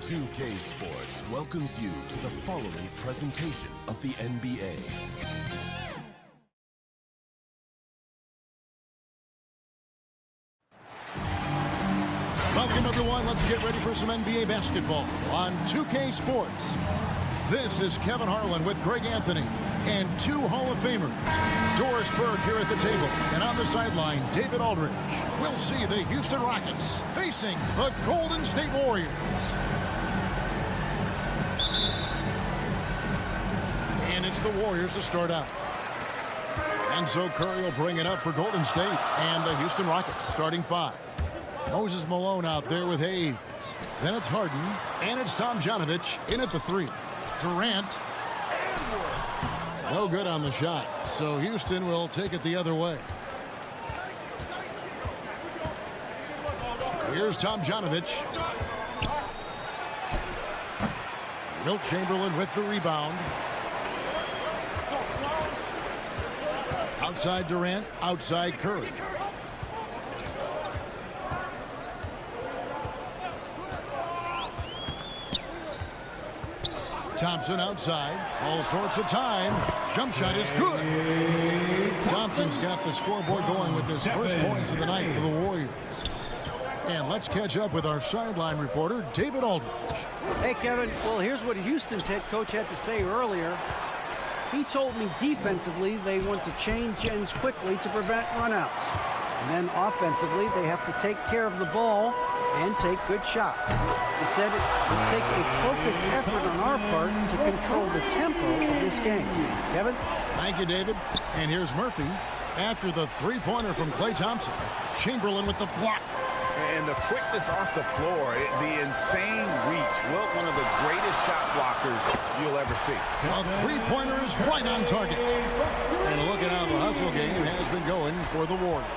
2K Sports welcomes you to the following presentation of the NBA. Welcome, everyone. Let's get ready for some NBA basketball on 2K Sports. This is Kevin Harlan with Greg Anthony and two Hall of Famers. Doris Burke here at the table, and on the sideline, David Aldridge. We'll see the Houston Rockets facing the Golden State Warriors. And it's the Warriors to start out. And so Curry will bring it up for Golden State and the Houston Rockets starting five. Moses Malone out there with Hayes. Then it's Harden, and it's Tomjanovich in at the three. Durant. No good on the shot, so Houston will take it the other way. Here's Tomjanovich. Wilt Chamberlain with the rebound. Outside Durant, outside Curry. Thompson outside. All sorts of time. Jump shot is good. Thompson's got the scoreboard going with his first points of the night for the Warriors. And let's catch up with our sideline reporter, David Aldridge. Hey, Kevin. Well, here's what Houston's head coach had to say earlier. He told me defensively they want to change ends quickly to prevent runouts. And then offensively, they have to take care of the ball and take good shots. He said it would take a focused effort on our part to control the tempo of this game. Kevin? Thank you, David. And here's Murphy after the three-pointer from Klay Thompson. Chamberlain with the block. And the quickness off the floor, the insane reach. Wilt, one of the greatest shot blockers you'll ever see. A three-pointer is right on target. And look at how the hustle game has been going for the Warriors.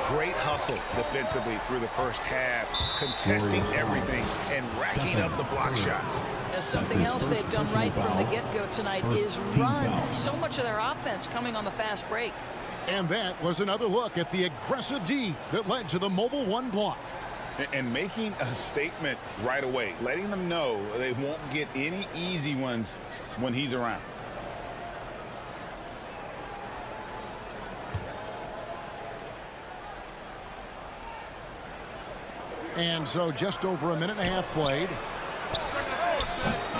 Great hustle defensively through the first half, contesting everything and racking up the block shots. Something else they've done right from the get-go tonight is run. So much of their offense coming on the fast break. And that was another look at the aggressive D that led to the mobile one block. And making a statement right away, letting them know they won't get any easy ones when he's around. And so just over a minute and a half played.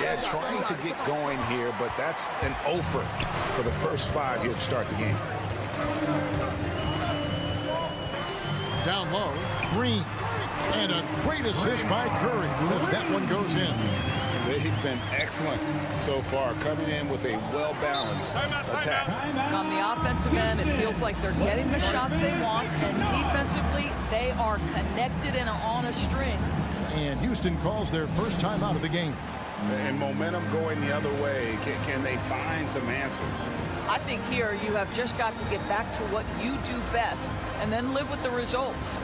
Yeah, trying to get going here, but that's an offer for the first five here to start the game. Down low, Green. And a great assist by Curry as that one goes in. They've been excellent so far, coming in with a well-balanced attack. On the offensive end, it feels like they're getting the shots they want, and defensively, they are connected and on a string. And Houston calls their first time out of the game. And momentum going the other way. Can they find some answers? I think here you have just got to get back to what you do best and then live with the results.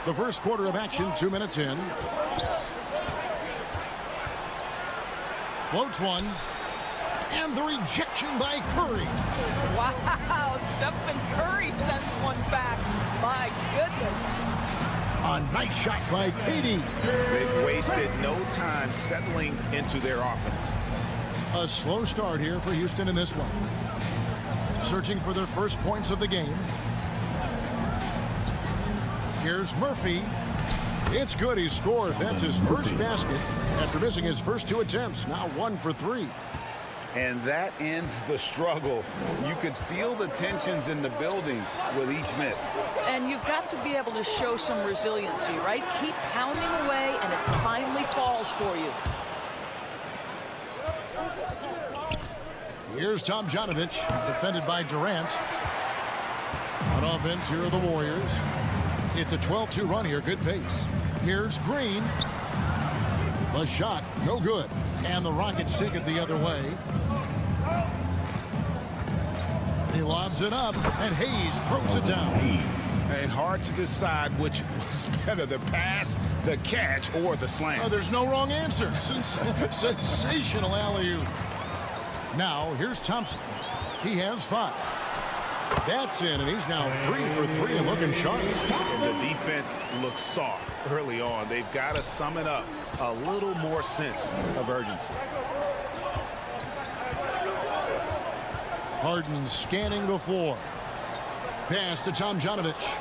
The first quarter of action, 2 minutes in. Floats one. And the rejection by Curry. Wow, Stephen Curry sends one back. My goodness. A nice shot by KD. They've wasted no time settling into their offense. A slow start here for Houston in this one. Searching for their first points of the game. Here's Murphy. It's good. He scores. That's his first basket after missing his first 2 attempts. Now 1 for 3. And that ends the struggle. You could feel the tensions in the building with each miss. And you've got to be able to show some resiliency, right? Keep pounding away, and it finally falls for you. Here's Tomjanovich, defended by Durant. On offense, here are the Warriors. It's a 12-2 run here, good pace. Here's Green. The shot, no good. And the Rockets take it the other way. He lobs it up, and Hayes throws it down. And hard to decide which was better, the pass, the catch, or the slam. Oh, there's no wrong answer. Sensational alley-oop. Now, here's Thompson. He has 5. That's in, and he's now 3 for 3 and looking sharp. And the defense looks soft early on. They've got to sum it up. A little more sense of urgency. Harden scanning the floor. Pass to Tomjanovich.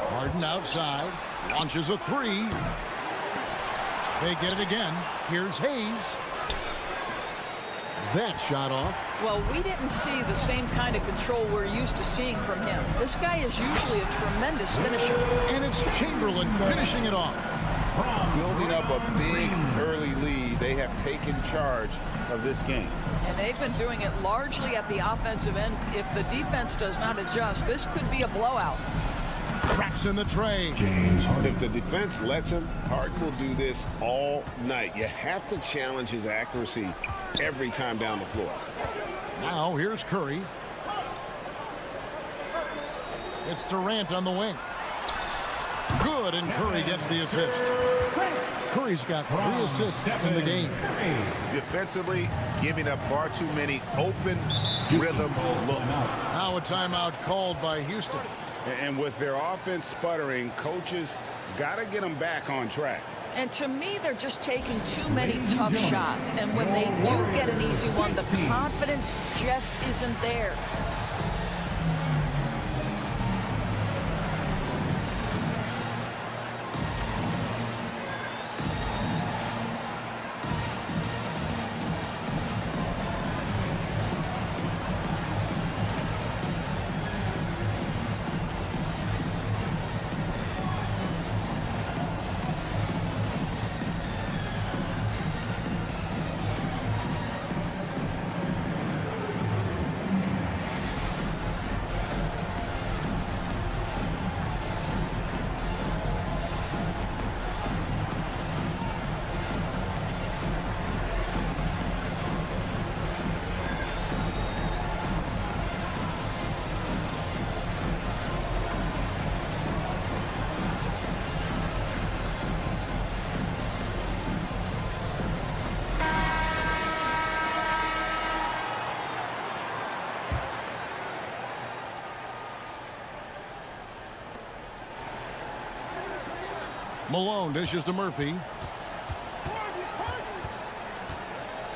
Harden outside. Launches a 3. They get it again. Here's Hayes. That shot off. Well, we didn't see the same kind of control we're used to seeing from him. This guy is usually a tremendous finisher. And it's Chamberlain finishing it off. Building up a big early lead, they have taken charge of this game. And they've been doing it largely at the offensive end. If the defense does not adjust, this could be a blowout. Traps in the tray. If the defense lets him, Harden will do this all night. You have to challenge his accuracy every time down the floor. Now here's Curry. It's Durant on the wing. Good, and Curry gets the assist. Curry's got 3 assists in the game. Defensively, giving up far too many open rhythm looks. Now a timeout called by Houston. And with their offense sputtering, coaches got to get them back on track. And to me, they're just taking too many tough shots. And when they do get an easy one, the confidence just isn't there. Malone dishes to Murphy.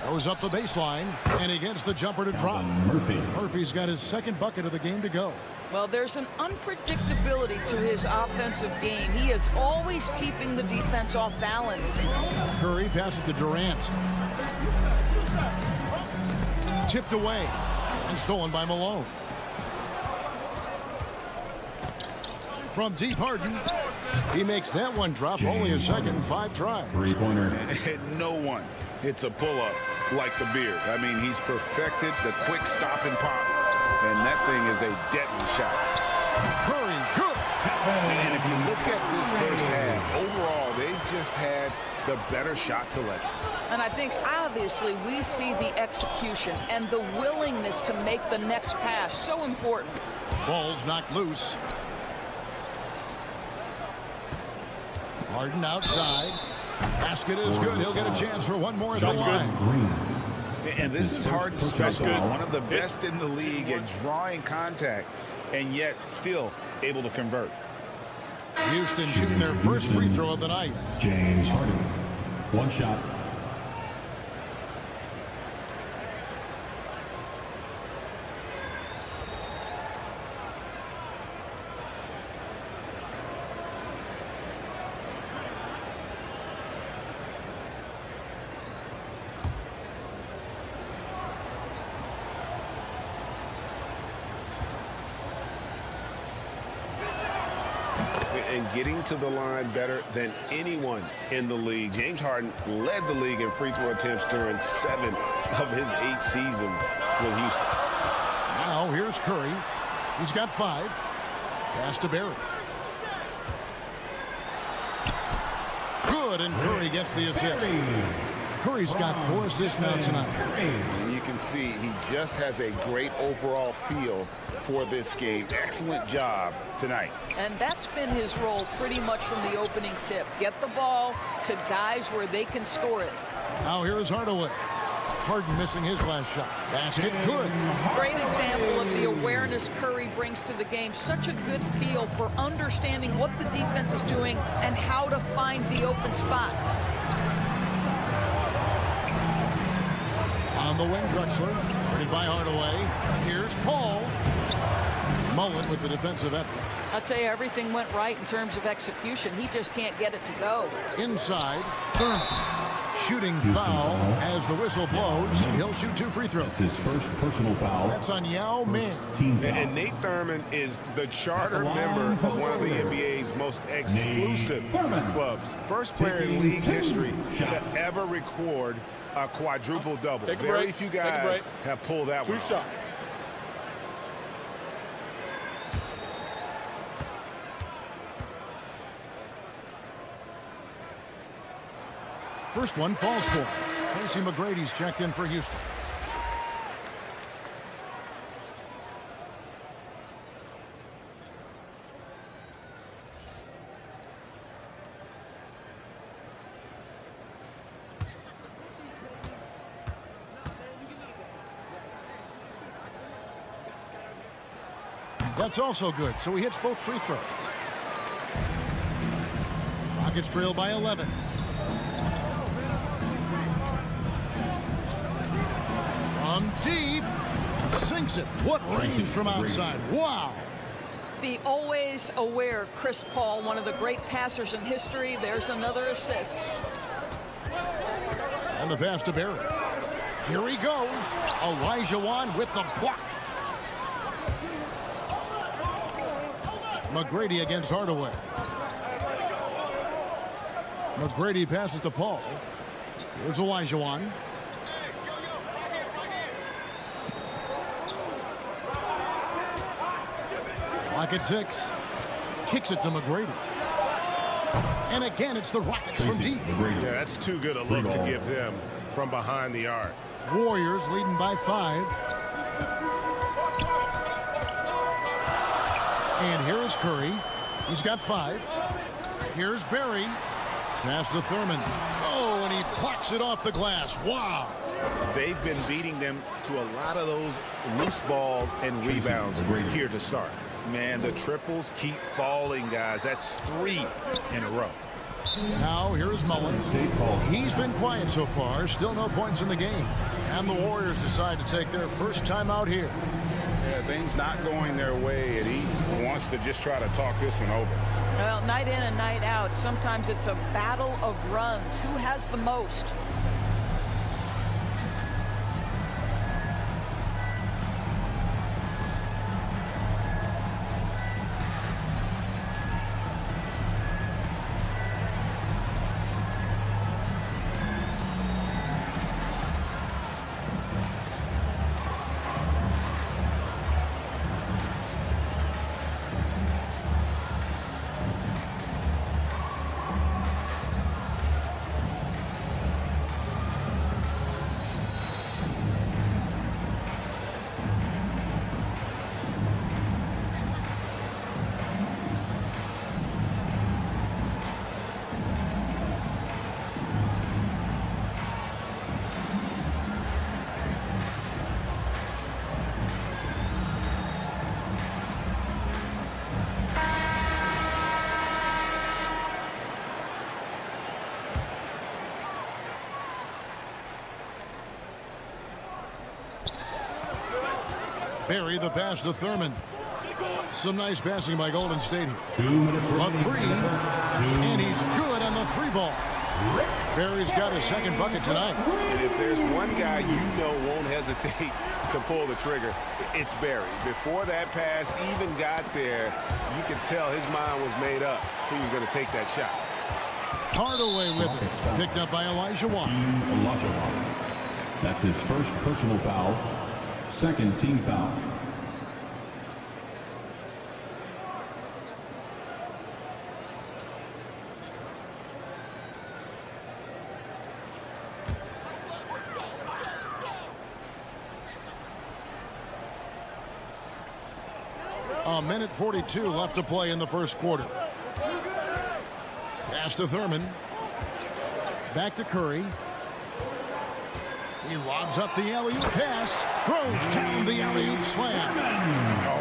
Goes up the baseline, and he gets the jumper to drop. Murphy's got his 2nd bucket of the game to go. Well, there's an unpredictability to his offensive game. He is always keeping the defense off balance. Curry passes to Durant. Tipped away and stolen by Malone. From deep, Harden. He makes that one drop. Only a second, 5 tries. Three-pointer. And no one hits a pull-up like the Beard. I mean, he's perfected the quick stop and pop. And that thing is a deadly shot. Curry, good. And if you look at this first half, overall, they've just had the better shot selection. And I think, obviously, we see the execution and the willingness to make the next pass so important. Ball's knocked loose. Harden outside. Basket is good. He'll get a chance for one more at the line. And this is Harden's special. One of the best in the league at drawing contact, and yet still able to convert. Houston shooting their first free throw of the night. James Harden. One shot. getting to the line better than anyone in the league. James Harden led the league in free throw attempts during 7 of his 8 seasons with Houston. Now here's Curry. He's got 5. Pass to Barry. Good, and Curry gets the assist. Curry's got 4 assists now tonight. And you can see he just has a great overall feel for this game. Excellent job tonight. And that's been his role pretty much from the opening tip. Get the ball to guys where they can score it. Now here is Hardaway. Harden missing his last shot. Basket good. Great example of the awareness Curry brings to the game. Such a good feel for understanding what the defense is doing and how to find the open spots. On the wing, Drexler. Guarded by Hardaway. Here's Paul. Mullen with the defensive effort. I'll tell you, everything went right in terms of execution. He just can't get it to go. Inside. Shooting foul as the whistle blows. He'll shoot 2 free throws. That's his first personal foul. That's on Yao Ming. Team foul. And Nate Thurman is the charter member of one of the NBA's most exclusive clubs. First player in league history to ever record a quadruple double. Very few guys have pulled that one. 2 shots. First one falls for him. Tracy McGrady's checked in for Houston. That's also good, so he hits both free throws. Rockets trail by 11. From deep, sinks it. What range from outside. Wow. The always aware Chris Paul, one of the great passers in history. There's another assist. And the pass to Barry. Here he goes. Elijah Wan with the block. McGrady against Hardaway. McGrady passes to Paul. Here's Elijah Wan. Clock at 6. Kicks it to McGrady. And again, it's the Rockets from deep. Yeah, that's too good a look to give them from behind the arc. Warriors leading by 5. And here is Curry. He's got 5. Here's Barry. Pass to Thurman. Oh, and he plucks it off the glass. Wow. They've been beating them to a lot of those loose balls and rebounds here to start. Man, the triples keep falling, guys. That's 3 in a row. Now here's Mullen. He's been quiet so far. Still no points in the game. And the Warriors decide to take their first time out here. Yeah, things not going their way, and he wants to just try to talk this one over. Well, night in and night out, sometimes it's a battle of runs. Who has the most? Barry the pass to Thurman. Some nice passing by Golden State here. 2 minutes A remaining. 3. And he's good on the 3 ball. Barry's got his second bucket tonight. And if there's one guy you know won't hesitate to pull the trigger, it's Barry. Before that pass even got there, you could tell his mind was made up. He was going to take that shot. Hardaway with it. Picked up by Elijah Watt. That's his first personal foul. Second team foul. A minute 42 left to play in the first quarter. Pass to Thurman. Back to Curry. He lobs up the alley-oop pass. Throws down the alley-oop slam.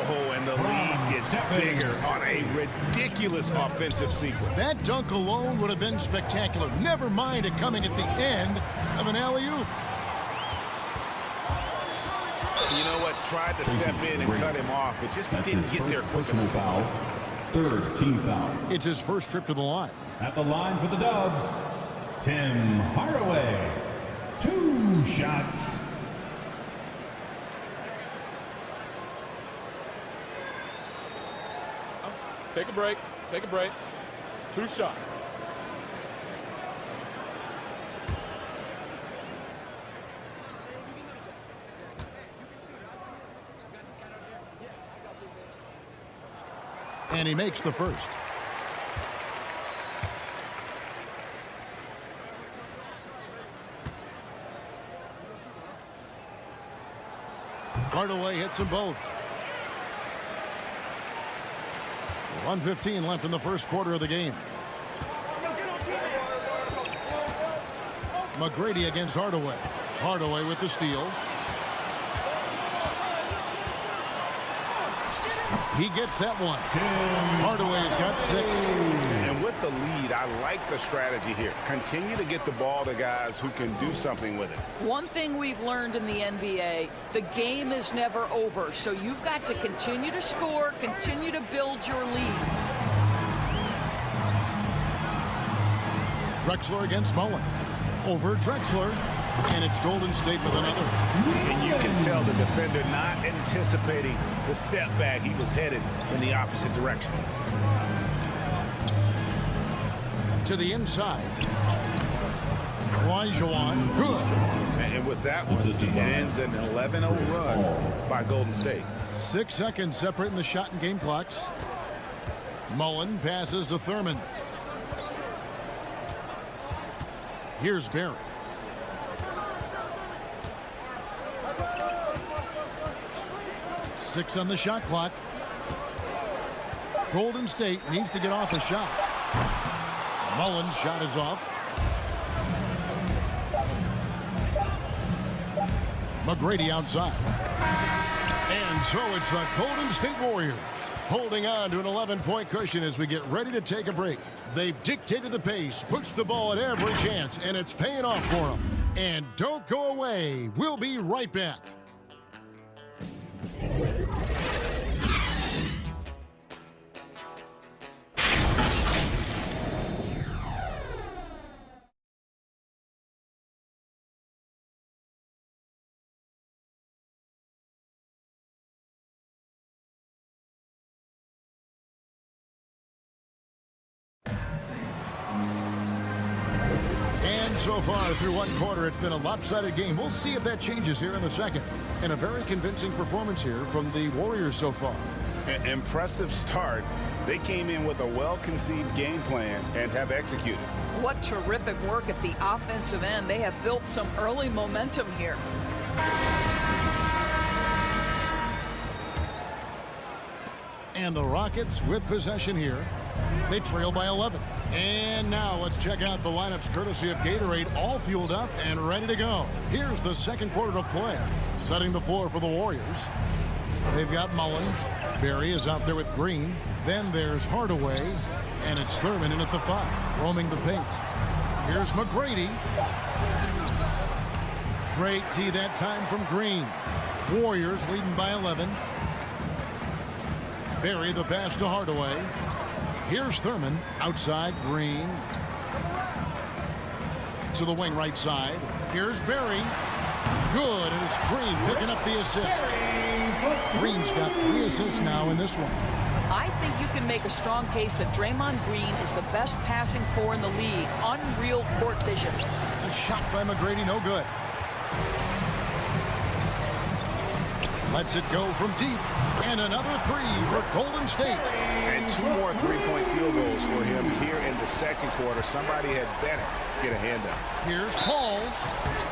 Oh, and the lead gets bigger on a ridiculous offensive sequence. That dunk alone would have been spectacular. Never mind it coming at the end of an alley-oop. You know what? Tried to step in and cut him off, but just didn't get there quick enough. Foul. Third team foul. It's his first trip to the line. At the line for the Dubs, Tim Hardaway. 2 shots. Take a break. Take a break. 2 shots. And he makes the first. Hardaway hits them both. 1:15 left in the first quarter of the game. McGrady against Hardaway. Hardaway with the steal. He gets that one. Hardaway's got 6. And with the lead, I like the strategy here. Continue to get the ball to guys who can do something with it. One thing we've learned in the NBA, the game is never over. So you've got to continue to score, continue to build your lead. Drexler against Mullen. Over Drexler. And it's Golden State with another. And you can tell the defender not anticipating the step back. He was headed in the opposite direction. To the inside. Elijah Watt. Good. And with that one, it ends an 11-0 run by Golden State. 6 seconds separating the shot and game clocks. Mullen passes to Thurman. Here's Barry. 6 on the shot clock. Golden State needs to get off a shot. Mullen's shot is off. McGrady outside. And so it's the Golden State Warriors holding on to an 11-point cushion as we get ready to take a break. They've dictated the pace, pushed the ball at every chance, and it's paying off for them. And don't go away. We'll be right back. So far through one quarter, it's been a lopsided game. We'll see if that changes here in the second. And a very convincing performance here from the Warriors so far. An impressive start. They came in with a well-conceived game plan and have executed. What terrific work at the offensive end. They have built some early momentum here. And the Rockets with possession here. They trail by 11. And now let's check out the lineups courtesy of Gatorade, all fueled up and ready to go. Here's the second quarter of play. Setting the floor for the Warriors. They've got Mullen. Barry is out there with Green. Then there's Hardaway. And it's Thurman in at the 5, roaming the paint. Here's McGrady. Great tee that time from Green. Warriors leading by 11. Barry the pass to Hardaway. Here's Thurman outside Green. To the wing right side. Here's Barry. Good, and it's Green picking up the assist. Green's got 3 assists now in this one. I think you can make a strong case that Draymond Green is the best passing four in the league. Unreal court vision. A shot by McGrady, no good. Lets it go from deep. And another 3 for Golden State. And 2 more 3-point field goals for him here in the second quarter. Somebody had better get a hand up. Here's Paul.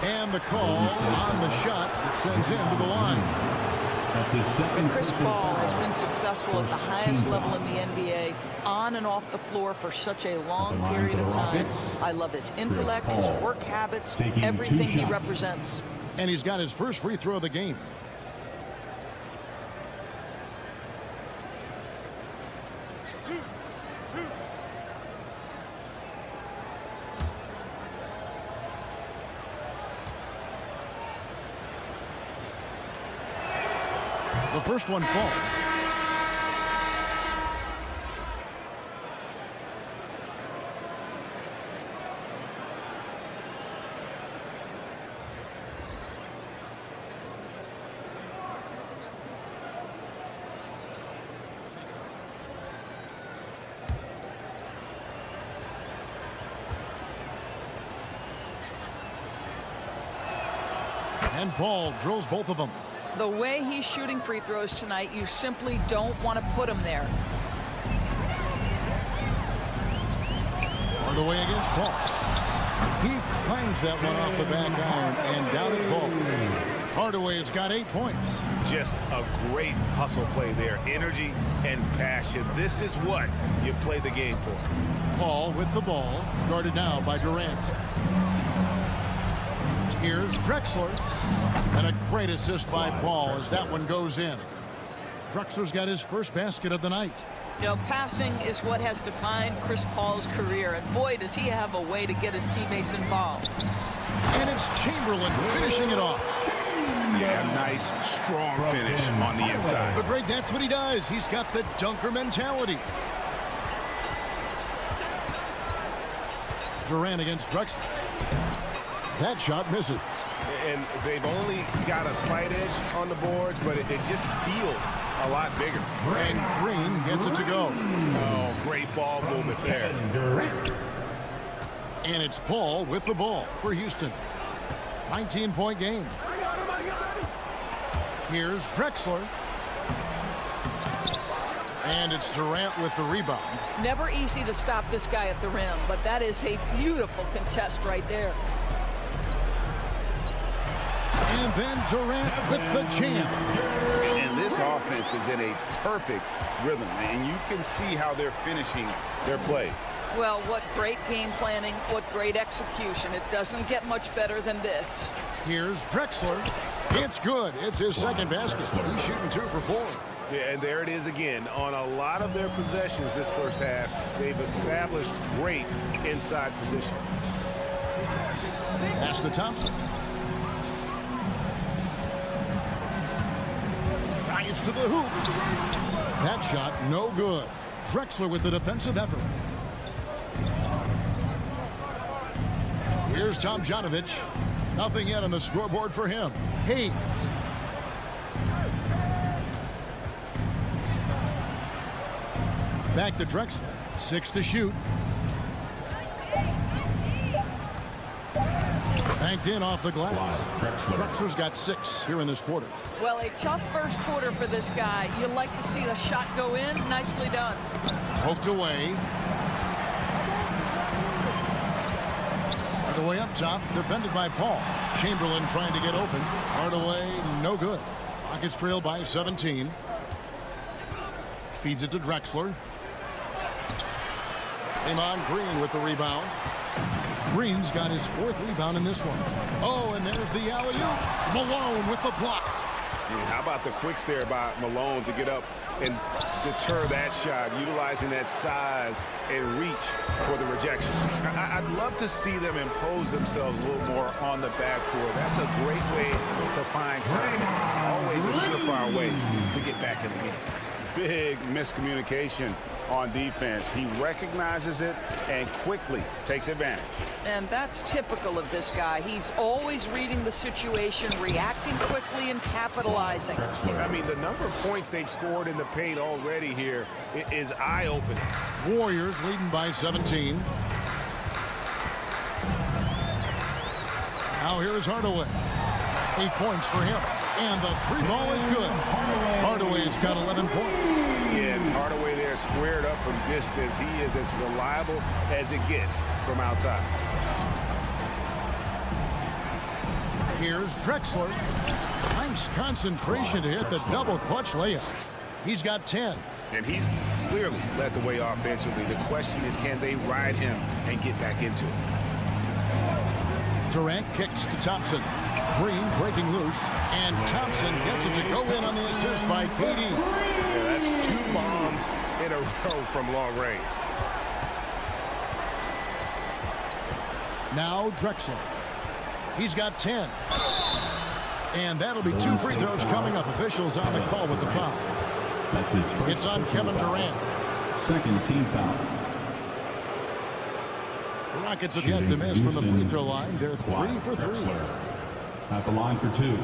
And the call on the shot that sends him to the line. That's his second. Chris Paul has been successful at the highest level in the NBA, on and off the floor for such a long period of time. I love his intellect, his work habits, everything he represents. And he's got his first free throw of the game. The first one falls. And Paul drills both of them. The way he's shooting free throws tonight, you simply don't want to put him there. On the way against Paul. He clangs that one off the back iron, and down it falls. Hardaway's got 8 points. Just a great hustle play there. Energy and passion. This is what you play the game for. Paul with the ball, guarded now by Durant. Here's Drexler. And a great assist by Paul as that one goes in. Drexler's got his first basket of the night. You know, passing is what has defined Chris Paul's career, and boy, does he have a way to get his teammates involved. And it's Chamberlain finishing it off. Yeah, nice, strong finish on the inside. But Greg, that's what he does. He's got the dunker mentality. Durant against Drexler. That shot misses. And they've only got a slight edge on the boards, but it just feels a lot bigger. And Green gets it to go. Oh, great ball movement there. And it's Paul with the ball for Houston. 19-point game. Here's Drexler. And it's Durant with the rebound. Never easy to stop this guy at the rim, but that is a beautiful contest right there. And then Durant with the jam. And this offense is in a perfect rhythm, and you can see how they're finishing their plays. Well, what great game planning, what great execution. It doesn't get much better than this. Here's Drexler. It's good. It's his second basket. He's shooting 2 for 4. Yeah, and there it is again. On a lot of their possessions this first half, they've established great inside position. Pass to Thompson. Drives to the hoop. That shot, no good. Drexler with the defensive effort. Here's Tomjanovich. Nothing yet on the scoreboard for him. Hayes. Back to Drexler. 6 to shoot. Banked in off the glass. Drexler's got 6 here in this quarter. Well, a tough first quarter for this guy. You like to see the shot go in. Nicely done. Poked away. The way up top, defended by Paul. Chamberlain trying to get open. Hardaway, no good. Rockets trail by 17. Feeds it to Drexler. Draymond Green with the rebound. Green's got his 4th rebound in this one. Oh, and there's the alley-oop. Malone with the block. Yeah, how about the quicks there by Malone to get up and deter that shot, utilizing that size and reach for the rejection. I'd love to see them impose themselves a little more on the backboard. That's a great way to find confidence. Always a surefire way to get back in the game. Big miscommunication on defense. He recognizes it and quickly takes advantage. And that's typical of this guy. He's always reading the situation, reacting quickly, and capitalizing. I mean, the number of points they've scored in the paint already here is eye-opening. Warriors leading by 17. Now here's Hardaway. 8 points for him. And the three ball is good. Hardaway's got 11 points. Yeah, Hardaway there squared up from distance. He is as reliable as it gets from outside. Here's Drexler. Nice concentration to hit the double clutch layup. He's got 10. And he's clearly led the way offensively. The question is, can they ride him and get back into it? Durant kicks to Thompson. Green breaking loose, and Thompson gets it to go in on the assist by KD. Yeah, that's 2 bombs in a row from long range. Now Drexler. He's got 10. And that'll be 2 free throws coming up. Officials on the call with the foul. That's his first. It's on Kevin Durant. Second team foul. The Rockets have yet to miss from the free throw line. They're 3 for 3. At the line for 2.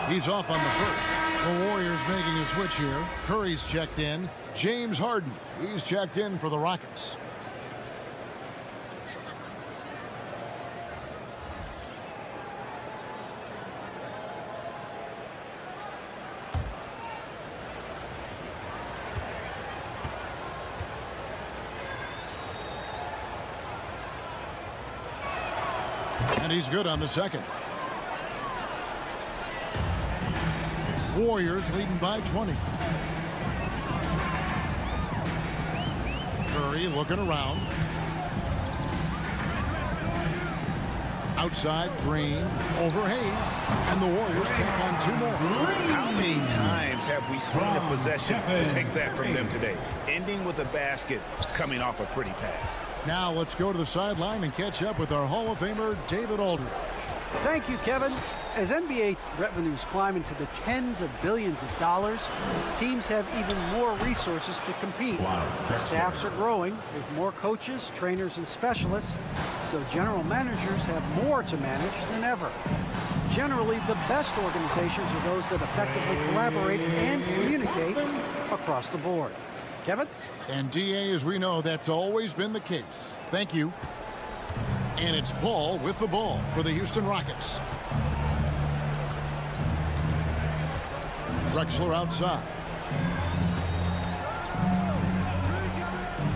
He's off on the first. The Warriors making a switch here. Curry's checked in. James Harden, he's checked in for the Rockets. And he's good on the second. Warriors leading by 20. Curry looking around. Outside, Green over Hayes. And the Warriors take on 2 more. How many times have we seen a possession like that from them today? Ending with a basket, coming off a pretty pass. Now let's go to the sideline and catch up with our Hall of Famer, David Aldridge. Thank you, Kevin. As NBA revenues climb into the tens of billions of dollars, teams have even more resources to compete. Staffs are growing with more coaches, trainers, and specialists, so general managers have more to manage than ever. Generally, the best organizations are those that effectively collaborate and communicate across the board. Kevin? And DA, as we know, that's always been the case. Thank you. And it's Paul with the ball for the Houston Rockets. Drexler outside.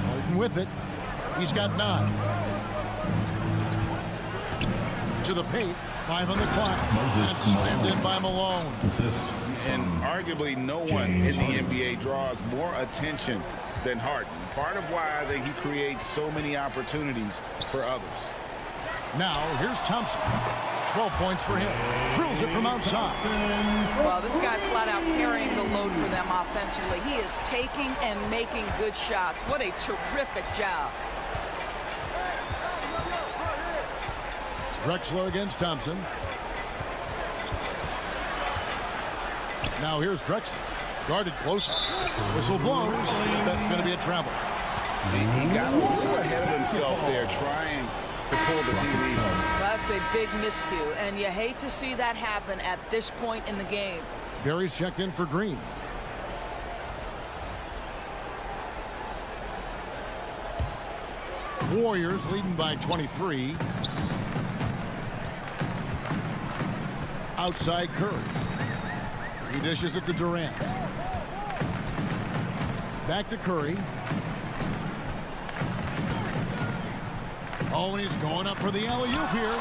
Harden with it. He's got 9. To the paint. 5 on the clock. That's slammed in by Malone. And arguably no one in the NBA draws more attention than Harden. Part of why he creates so many opportunities for others. Now, here's Thompson. 12 points for him. Drills it from outside. Well, this guy flat out carrying the load for them offensively. He is taking and making good shots. What a terrific job. Drexler against Thompson. Now here's Drexler. Guarded closely. Whistle blows. That's going to be a travel. He got a little ahead of himself there trying to pull the TV. That's a big miscue, and you hate to see that happen at this point in the game. Barry's checked in for Green. Warriors leading by 23. Outside Curry. He dishes it to Durant. Back to Curry. Oh, and he's going up for the alley-oop here.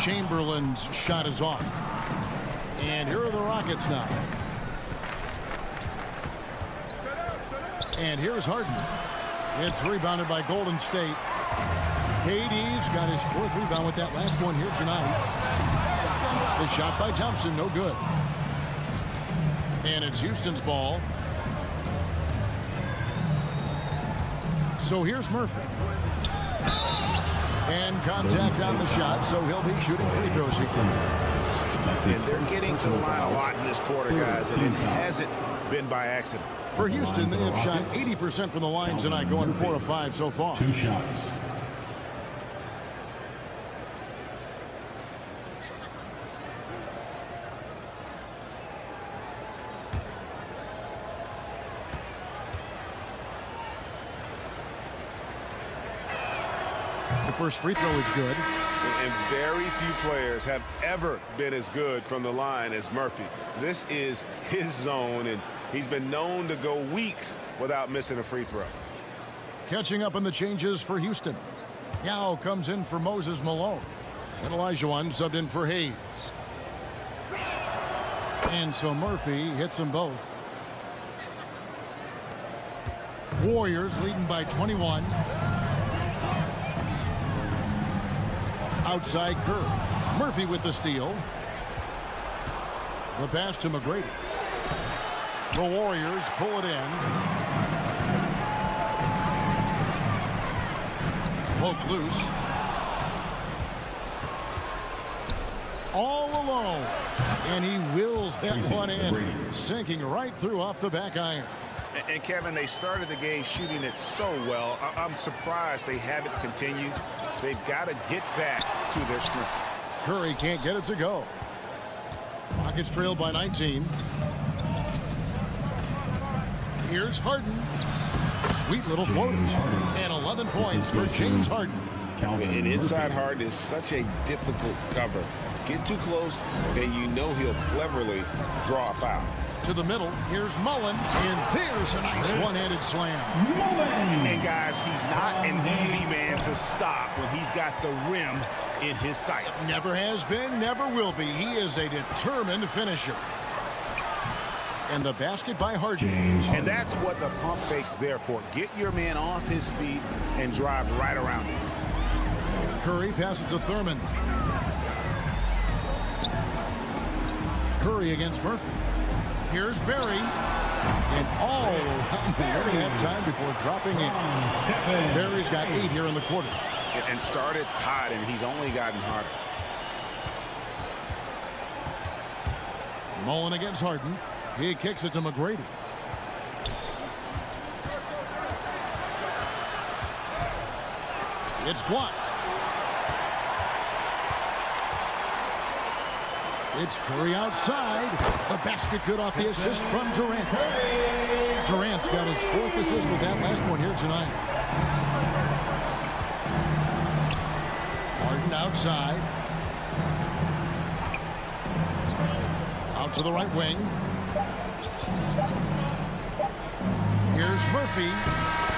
Chamberlain's shot is off. And here are the Rockets now. And here's Harden. It's rebounded by Golden State. KD's got his 4th rebound with that last one here tonight. The shot by Thompson, no good. And it's Houston's ball. So here's Murphy. And contact on the shot, so he'll be shooting free throws here. And they're getting to the line a lot in this quarter, guys, and it hasn't been by accident. For Houston, they have shot 80% from the line tonight, going 4 of 5 so far. 2 shots. The first free throw is good. And very few players have ever been as good from the line as Murphy. This is his zone, and he's been known to go weeks without missing a free throw. Catching up on the changes for Houston. Yao comes in for Moses Malone. And Elijah subbed in for Hayes. And so Murphy hits them both. Warriors leading by 21. Outside Kerr. Murphy with the steal. The pass to McGrady. The Warriors pull it in. Poke loose. All alone. And he wills that one in. Sinking right through off the back iron. And Kevin, they started the game shooting it so well. I'm surprised they haven't continued. They've got to get back to their script. Curry can't get it to go. Rockets trailed by 19. Here's Harden. Sweet little floater. And 11 points for James Harden. And inside Harden is such a difficult cover. Get too close, and you know he'll cleverly draw a foul. To the middle, here's Mullen, and there's a nice one-handed slam. And guys, he's not an easy man to stop when he's got the rim in his sights. Never has been, never will be. He is a determined finisher. And the basket by Harden. And that's what the pump fake's there for. Get your man off his feet and drive right around him. Curry passes to Thurman. Curry against Murphy. Here's Barry. And all around the area have time before dropping in. Barry's got 8 here in the quarter. And started hot, and he's only gotten hotter. Mullen against Harden. He kicks it to McGrady. It's blocked. It's Curry outside. The basket good off the assist from Durant. Durant's got his 4th assist with that last one here tonight. Harden outside. Out to the right wing. Here's Murphy.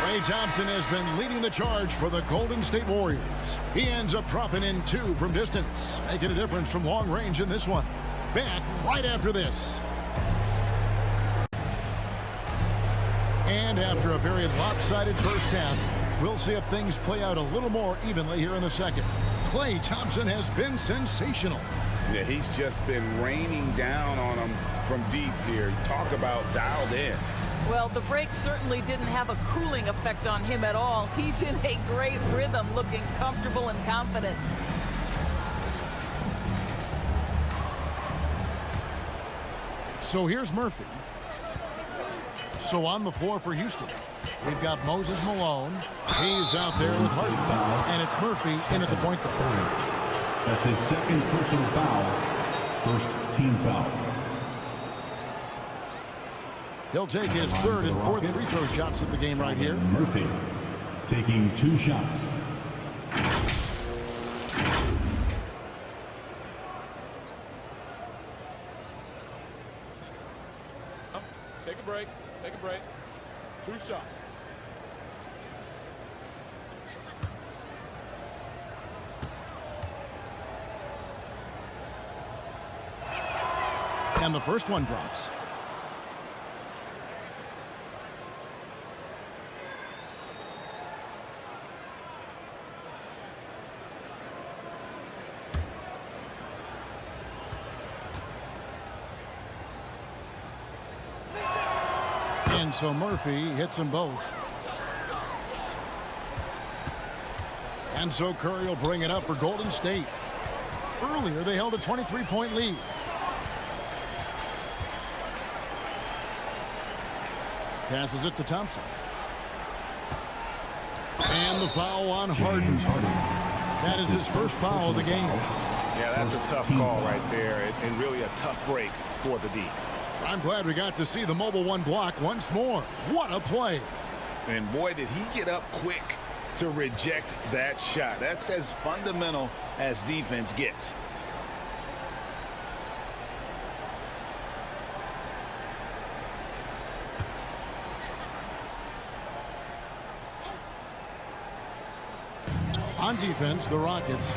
Ray Thompson has been leading the charge for the Golden State Warriors. He ends up dropping in 2 from distance, making a difference from long range in this one. Back right after this. And after a very lopsided first half, we'll see if things play out a little more evenly here in the second. Klay Thompson has been sensational. Yeah, he's just been raining down on them from deep here. Talk about dialed in. Well, the break certainly didn't have a cooling effect on him at all. He's in a great rhythm, looking comfortable and confident. So here's Murphy. So on the floor for Houston, we've got Moses Malone. He's out there with Harden. And it's Murphy in at the point guard. That's his 2nd personal foul. 1st team foul. He'll take his 3rd and 4th free throw shots at the game right here. Murphy taking 2 shots. Take a break. Take a break. 2 shots. And the first one drops. And so Murphy hits them both. And so Curry will bring it up for Golden State. Earlier, they held a 23-point lead. Passes it to Thompson. And the foul on Harden. That is his first foul of the game. Yeah, that's a tough call right there, and really a tough break for the D. I'm glad we got to see the mobile one block once more. What a play. And boy, did he get up quick to reject that shot. That's as fundamental as defense gets. On defense, the Rockets.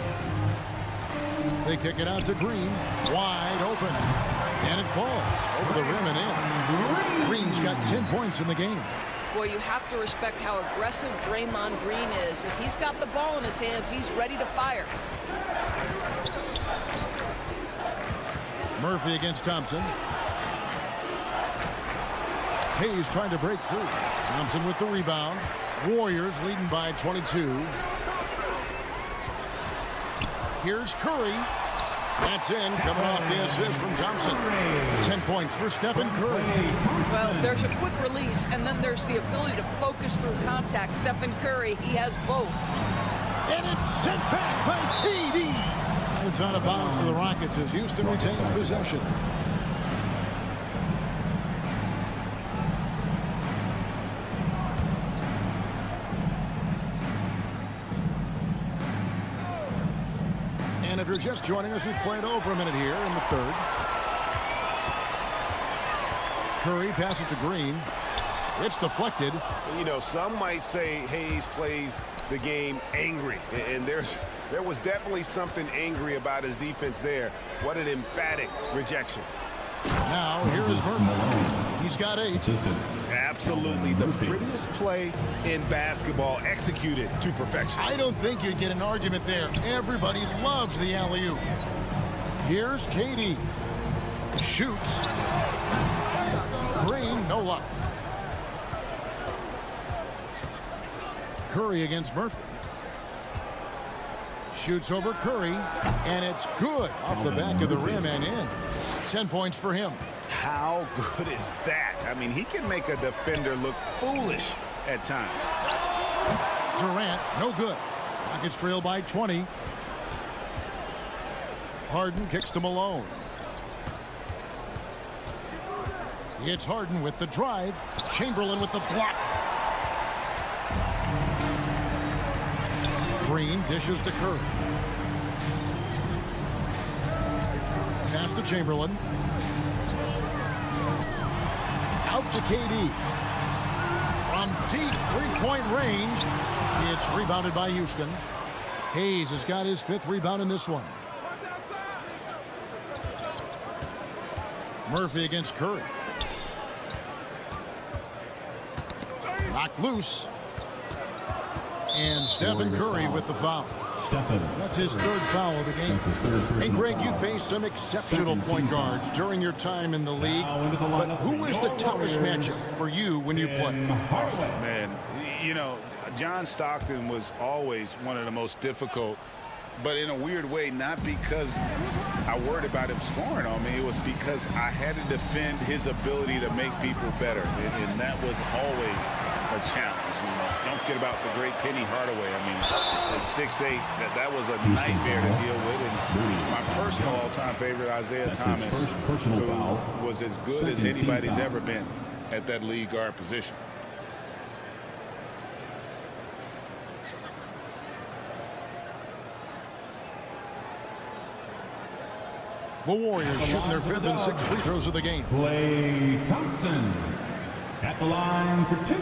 They kick it out to Green. Wide open. And it falls over the rim and in. Green's got 10 points in the game. Boy, you have to respect how aggressive Draymond Green is. If he's got the ball in his hands, he's ready to fire. Murphy against Thompson. Hayes trying to break free. Thompson with the rebound. Warriors leading by 22. Here's Curry. That's in, coming off the assist from Thompson. 10 points for Stephen Curry. Well, there's a quick release, and then there's the ability to focus through contact. Stephen Curry, he has both. And it's sent back by KD. And it's out of bounds to the Rockets as Houston retains possession. And if you're just joining us, we've played over a minute here in the third. Curry passes to Green. It's deflected. You know, some might say Hayes plays the game angry, and there was definitely something angry about his defense there. What an emphatic rejection. Now here is Murphy. He's got 8. Absolutely the prettiest play in basketball, executed to perfection. I don't think you'd get an argument there. Everybody loves the alley-oop. Here's KD. Shoots. Green, no luck. Curry against Murphy. Shoots over Curry, and it's good off the back of the rim and in. 10 points for him. How good is that? I mean, he can make a defender look foolish at times. Durant, no good. Rockets trail by 20. Harden kicks to Malone. It's Harden with the drive. Chamberlain with the block. Green dishes to Curry. Pass to Chamberlain. Out to KD. From deep three-point range. It's rebounded by Houston. Hayes has got his 5th rebound in this one. Murphy against Curry. Knocked loose. And Stephen Curry with the foul. That's his 3rd foul of the game. And Greg, you faced some exceptional point guards during your time in the league. But who is the toughest matchup for you when you play? Man, you know, John Stockton was always one of the most difficult, but in a weird way, not because I worried about him scoring on me. It was because I had to defend his ability to make people better, and that was always a challenge. You know, don't forget about the great Penny Hardaway. I mean, at 6'8", that was a nightmare to deal with. And my personal all-time favorite, Isaiah Thomas, who was as good as anybody's ever been at that lead guard position. The Warriors shooting their 5th and 6th free throws of the game. Klay Thompson at the line for 2.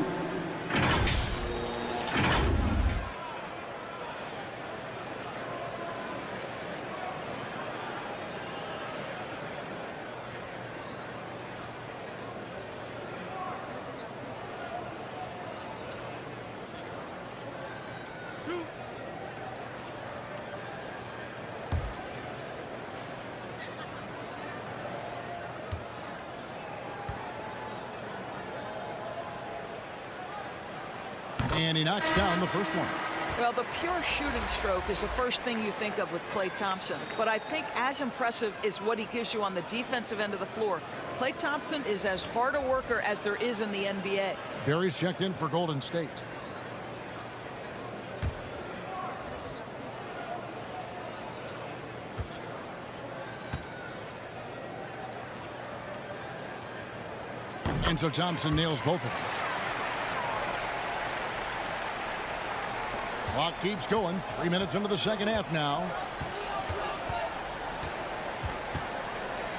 And he knocks down the first one. Well, the pure shooting stroke is the first thing you think of with Klay Thompson. But I think as impressive is what he gives you on the defensive end of the floor. Klay Thompson is as hard a worker as there is in the NBA. Barry's checked in for Golden State. And so Thompson nails both of them. Clock keeps going. 3 minutes into the second half now.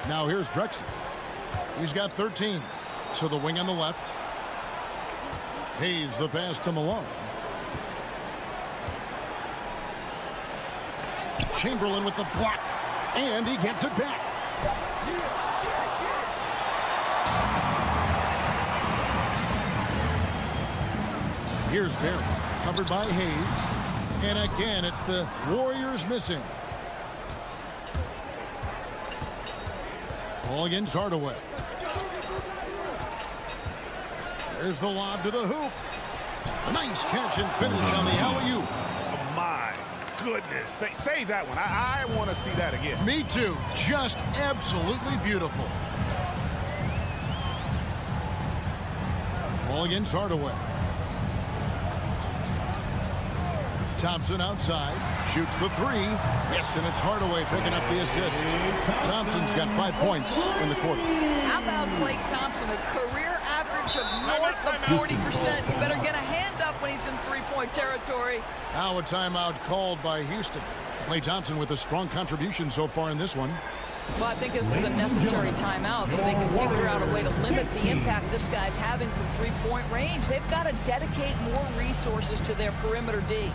Now here's Drexler. He's got 13. So the wing on the left. Hayes the pass to Malone. Chamberlain with the block. And he gets it back. Here's Barry, covered by Hayes. And again, it's the Warriors missing. Ball against Hardaway. There's the lob to the hoop. Nice catch and finish on the alley-oop. Oh, my goodness. Save that one. I want to see that again. Me too. Just absolutely beautiful. Ball against Hardaway. Thompson outside, shoots the three. Yes, and it's Hardaway picking up the assist. Thompson's got 5 points in the quarter. How about Klay Thompson, a career average of north of 40%. You better get a hand up when he's in three-point territory. Now a timeout called by Houston. Klay Thompson with a strong contribution so far in this one. Well, I think this is a necessary timeout so they can figure out a way to limit the impact this guy's having from three-point range. They've got to dedicate more resources to their perimeter D.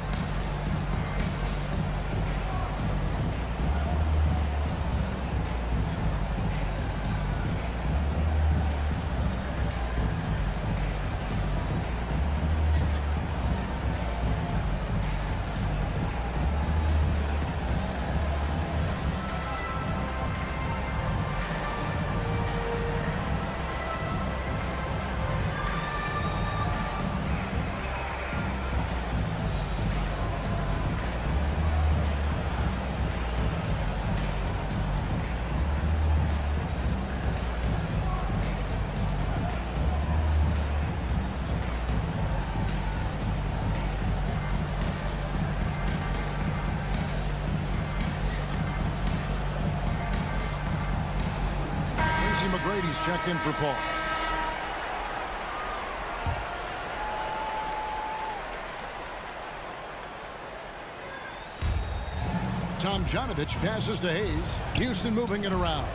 McGrady's checked in for Paul. Tomjanovich passes to Hayes. Houston moving it around.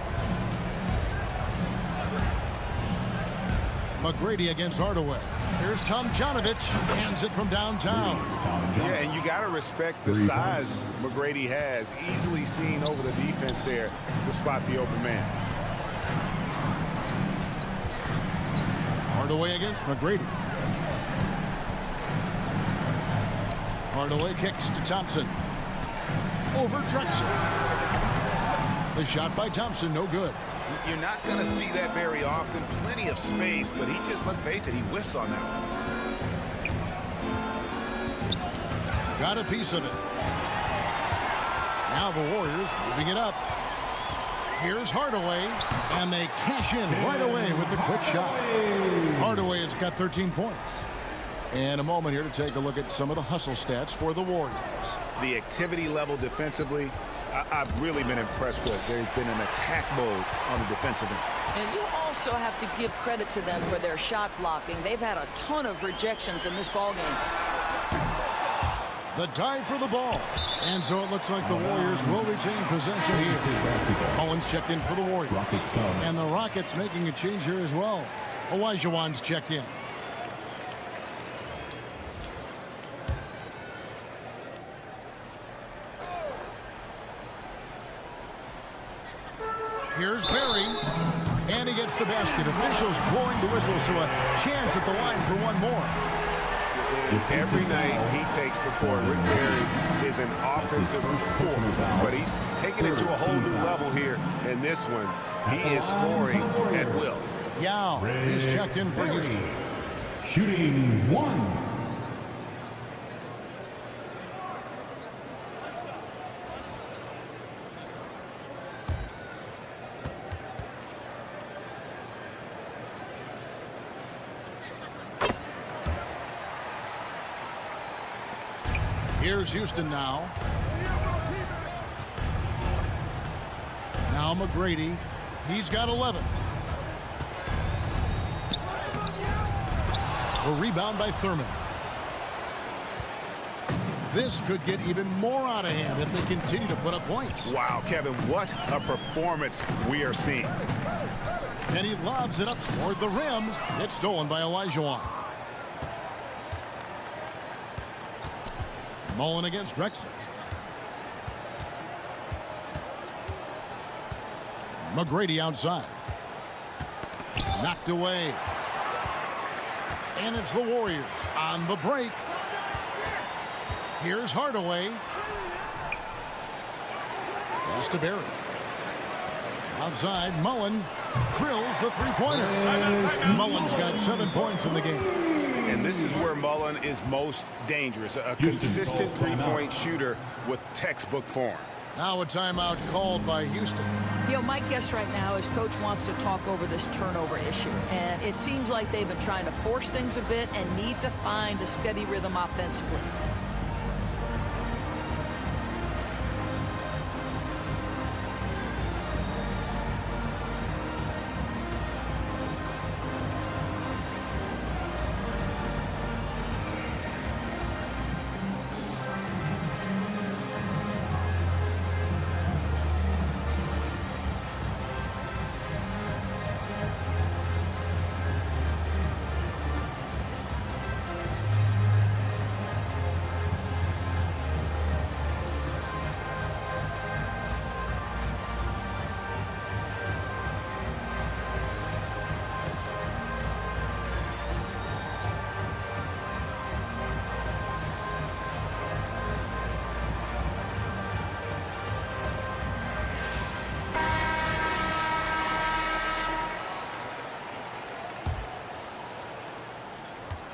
McGrady against Hardaway. Here's Tomjanovich. Hands it from downtown. Yeah, and you got to respect the size McGrady has. Easily seen over the defense there to spot the open man. Hardaway against McGrady. Hardaway kicks to Thompson. Over Drexler. The shot by Thompson, no good. You're not going to see that very often. Plenty of space, but he just, let's face it, he whiffs on that one. Got a piece of it. Now the Warriors moving it up. Here's Hardaway, and they cash in right away with the quick shot. Hardaway has got 13 points. And a moment here to take a look at some of the hustle stats for the Warriors. The activity level defensively, I've really been impressed with. There's been an attack mode on the defensive end. And you also have to give credit to them for their shot blocking. They've had a ton of rejections in this ballgame. The dive for the ball. And so it looks like the Warriors will retain possession here. Collins checked in for the Warriors. And the Rockets making a change here as well. Olajuwon's checked in. Here's Barry. And he gets the basket. Officials blowing the whistle, so a chance at the line for one more. Every night he takes the court, Rick Barry is an offensive force, but he's taking it to a whole new level here in this one. He is scoring at will. Yao, he's checked in for Houston. Shooting one. Here's Houston now. Now McGrady. He's got 11. A rebound by Thurman. This could get even more out of hand if they continue to put up points. Wow, Kevin, what a performance we are seeing. And he lobs it up toward the rim. It's stolen by Olajuwon. Mullen against Drexler. McGrady outside. Knocked away. And it's the Warriors on the break. Here's Hardaway. Pass to Barry. Outside, Mullen drills the three-pointer. Mullen's got 7 points in the game. And this is where Mullen is most dangerous. A consistent three-point shooter with textbook form. Now a timeout called by Houston. You know, my guess right now is Coach wants to talk over this turnover issue. And it seems like they've been trying to force things a bit and need to find a steady rhythm offensively.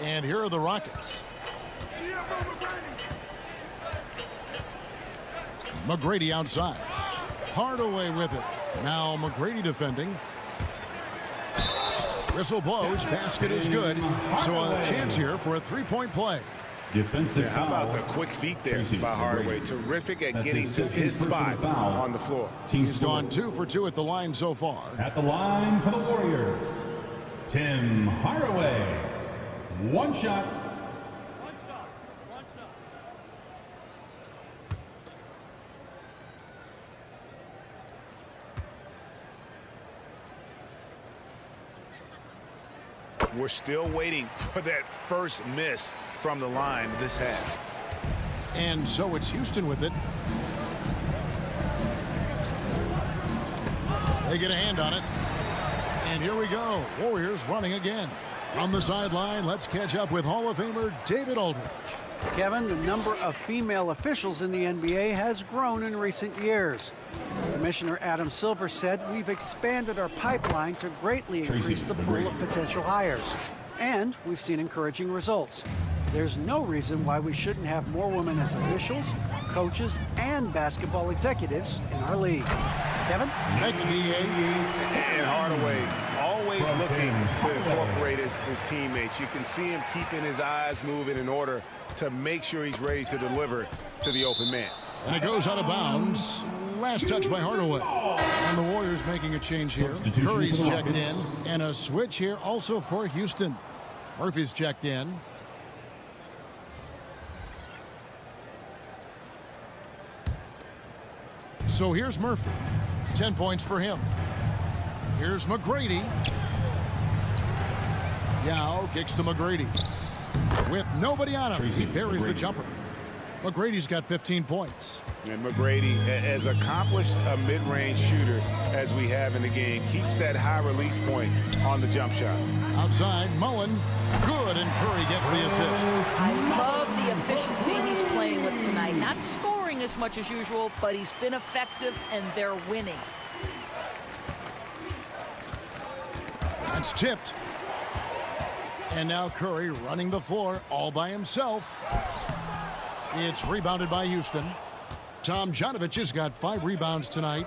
And here are the Rockets. McGrady outside. Hardaway with it. Now McGrady defending. Whistle blows. Basket is good. So a chance here for a three-point play. Defensive How foul. about the quick feet there Tracy by Hardaway? McGrady. Terrific at That's getting his to second his spot personal foul. on the floor. Team He's gone 2 for 2 at the line so far. At the line for the Warriors, Tim Hardaway. One shot. We're still waiting for that first miss from the line this half. And so it's Houston with it. They get a hand on it. And here we go. Warriors running again. On the sideline, let's catch up with Hall of Famer David Aldridge. Kevin, the number of female officials in the NBA has grown in recent years. Commissioner Adam Silver said we've expanded our pipeline to greatly increase the pool of potential hires. And we've seen encouraging results. There's no reason why we shouldn't have more women as officials, coaches, and basketball executives in our league. Kevin? Thank you, DA. And Hardaway always looking to incorporate his teammates. You can see him keeping his eyes moving in order to make sure he's ready to deliver to the open man. And it goes out of bounds. Last touch by Hardaway. And the Warriors making a change here. Curry's checked in. And a switch here also for Houston. Murphy's checked in. So here's Murphy. 10 points for him. Here's McGrady. Yao kicks to McGrady. With nobody on him, he buries the jumper. McGrady's got 15 points. And McGrady, as accomplished a mid-range shooter as we have in the game, keeps that high release point on the jump shot. Outside, Mullen. Good, and Curry gets the assist. I love the efficiency he's playing with tonight. Not scoring as much as usual, but he's been effective, and they're winning. It's tipped. And now Curry running the floor all by himself. It's rebounded by Houston. Tom Janovich has got 5 rebounds tonight.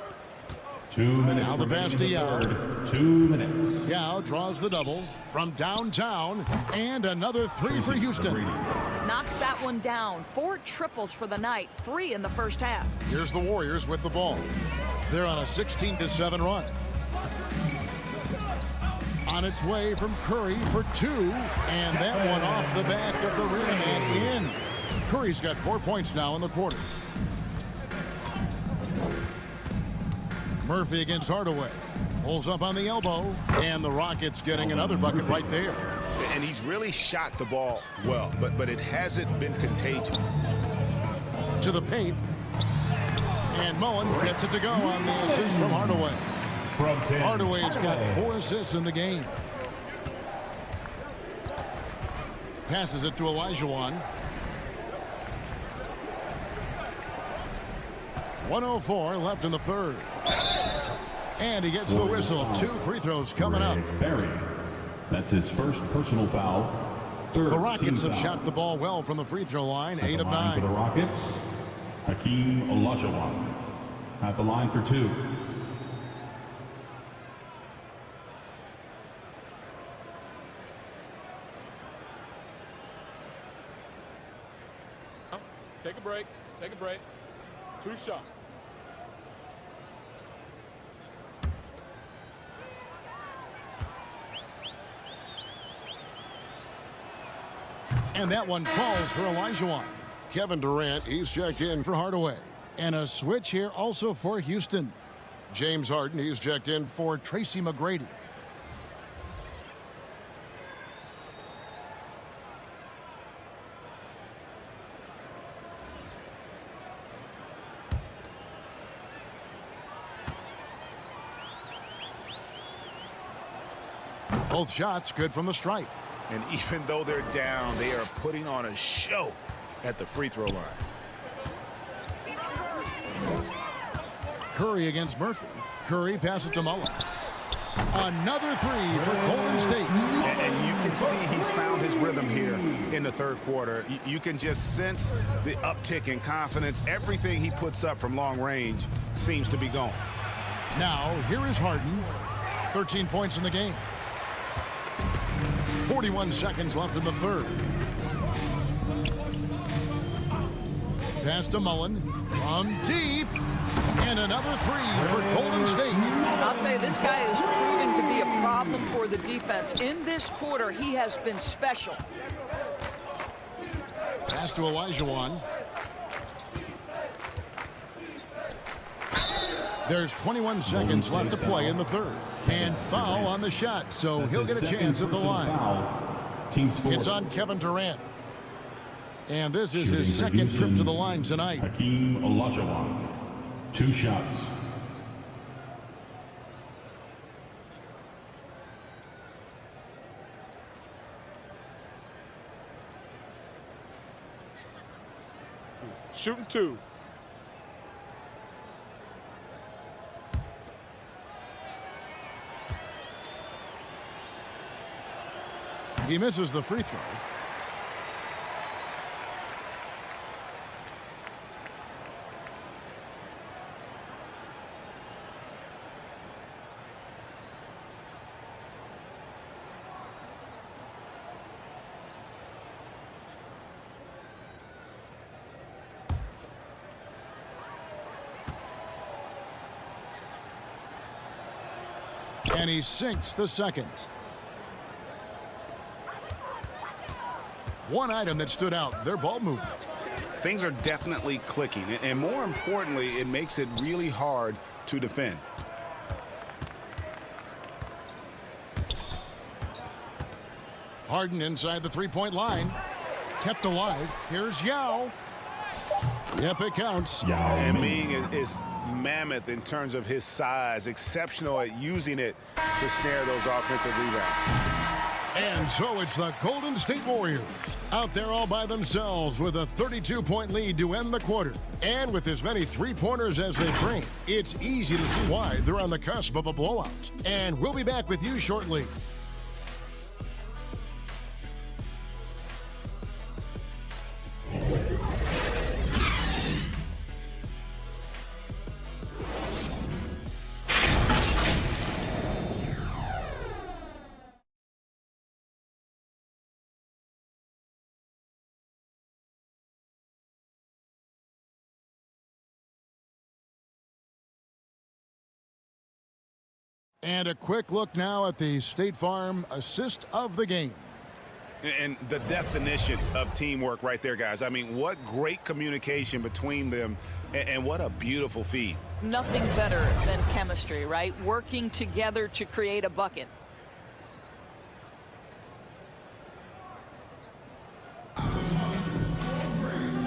2 minutes. Now the pass to Yao. 2 minutes. Yao draws the double from downtown. And another 3 for Houston. McGrady. Knocks that one down. 4 triples for the night, 3 in the first half. Here's the Warriors with the ball. They're on a 16-7 run. On its way from Curry for 2, and that one off the back of the rim and in. Curry's got 4 points now in the quarter. Murphy against Hardaway. Pulls up on the elbow, and the Rockets getting another bucket right there. And he's really shot the ball well, but it hasn't been contagious. To the paint. And Mullen gets it to go on the assist from Hardaway. Hardaway's got 4 assists in the game. Passes it to Olajuwon. 1:04 left in the third. And he gets the whistle. 2 free throws coming up. That's his first personal foul. The Rockets have shot the ball well from the free throw line. 8 of 9. For the Rockets, Hakeem Olajuwon at the line for 2. Take a break. Take a break. 2 shots. And that one falls for Olajuwon. Kevin Durant, he's checked in for Hardaway. And a switch here also for Houston. James Harden, he's checked in for Tracy McGrady. Both shots good from the stripe. And even though they're down, they are putting on a show at the free throw line. Curry against Murphy. Curry passes to Mullen. Another 3 for Golden State. And you can see he's found his rhythm here in the third quarter. You can just sense the uptick in confidence. Everything he puts up from long range seems to be going. Now, here is Harden. 13 points in the game. 41 seconds left in the third. Pass to Mullen from deep. And another 3 for Golden State. I'll tell you, this guy is proving to be a problem for the defense. In this quarter, he has been special. Pass to Olajuwon. There's 21 seconds left to play in the third. And foul on the shot, so he'll get a chance at the line. It's on Kevin Durant. And this is his second trip to the line tonight. Hakeem Olajuwon, 2 shots. Shooting 2. He misses the free throw. And he sinks the second. One item that stood out, their ball movement. Things are definitely clicking, and more importantly, it makes it really hard to defend. Harden inside the three-point line. Kept alive. Here's Yao. Yep, it counts. And Ming is mammoth in terms of his size, exceptional at using it to snare those offensive rebounds. And so it's the Golden State Warriors out there all by themselves with a 32-point lead to end the quarter. And with as many three-pointers as they bring, it's easy to see why they're on the cusp of a blowout. And we'll be back with you shortly. And a quick look now at the State Farm assist of the game. And the definition of teamwork right there, guys. I mean, what great communication between them, and what a beautiful feed. Nothing better than chemistry, right? Working together to create a bucket.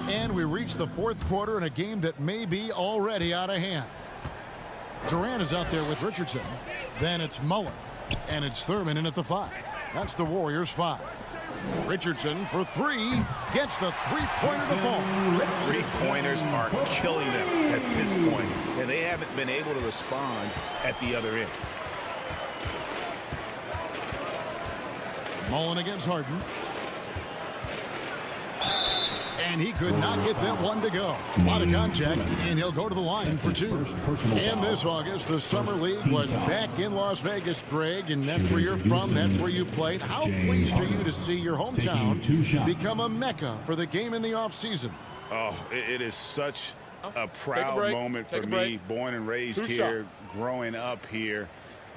And we reach the fourth quarter in a game that may be already out of hand. Durant is out there with Richardson. Then it's Mullen. And it's Thurman in at the 5. That's the Warriors' 5. Richardson for 3. Gets the three-pointer to fall. Three-pointers are killing them at this point. And they haven't been able to respond at the other end. Mullen against Harden. And he could not get that one to go. A lot of contact, and he'll go to the line for 2. And this August, the Summer League was back in Las Vegas, Greg, and that's where you're from, that's where you played. How pleased are you to see your hometown become a mecca for the game in the offseason? Oh, it is such a proud moment for me, born and raised here, growing up here.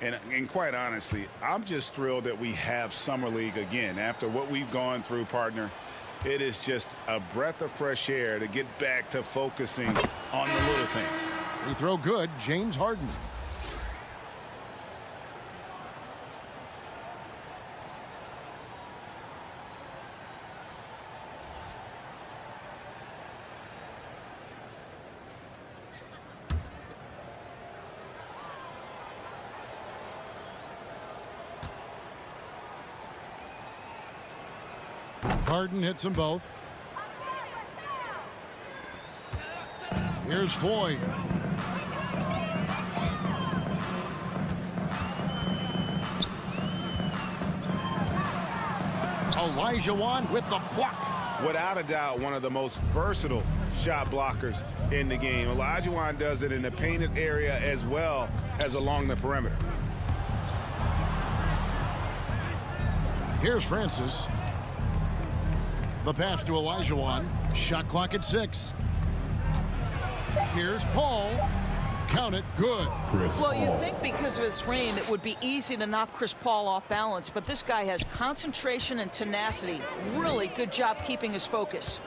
And quite honestly, I'm just thrilled that we have Summer League again. After what we've gone through, partner, it is just a breath of fresh air to get back to focusing on the little things. Free throw good, James Harden. Harden hits them both. Here's Floyd. Olajuwon with the block. Without a doubt, one of the most versatile shot blockers in the game. Olajuwon does it in the painted area as well as along the perimeter. Here's Francis. The pass to Olajuwon. Shot clock at 6. Here's Paul. Count it. Good. Well, you think because of his frame it would be easy to knock Chris Paul off balance, but this guy has concentration and tenacity. Really good job keeping his focus.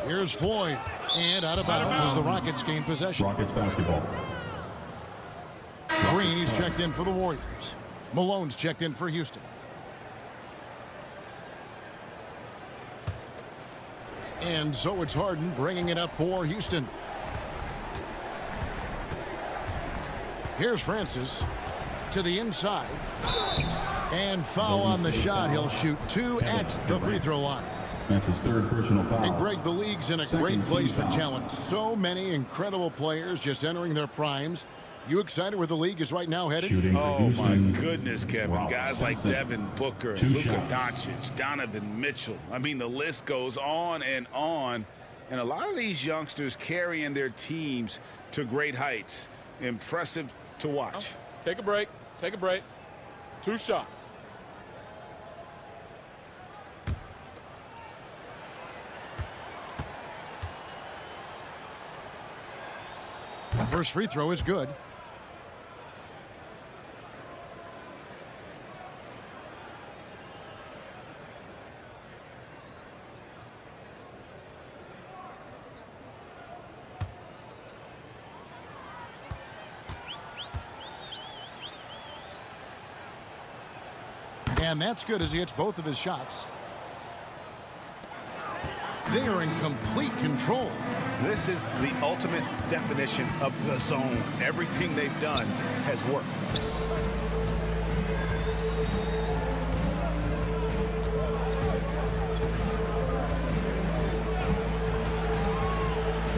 Here's Floyd. And out of bounds as the Rockets gain possession. Rockets basketball. Green is checked in for the Warriors. Malone's checked in for Houston. And so it's Harden bringing it up for Houston. Here's Francis to the inside. And foul on the shot. He'll shoot 2 at the free throw line. That's his 3rd personal foul. And Greg, the league's in a great place for talent. So many incredible players just entering their primes. You excited where the league is right now headed? Oh, my goodness, Kevin. Guys like Devin Booker, Luka Doncic, Donovan Mitchell. I mean, the list goes on. And a lot of these youngsters carrying their teams to great heights. Impressive to watch. Take a break. Take a break. 2 shots. First free throw is good. And that's good as he hits both of his shots. They are in complete control. This is the ultimate definition of the zone. Everything they've done has worked.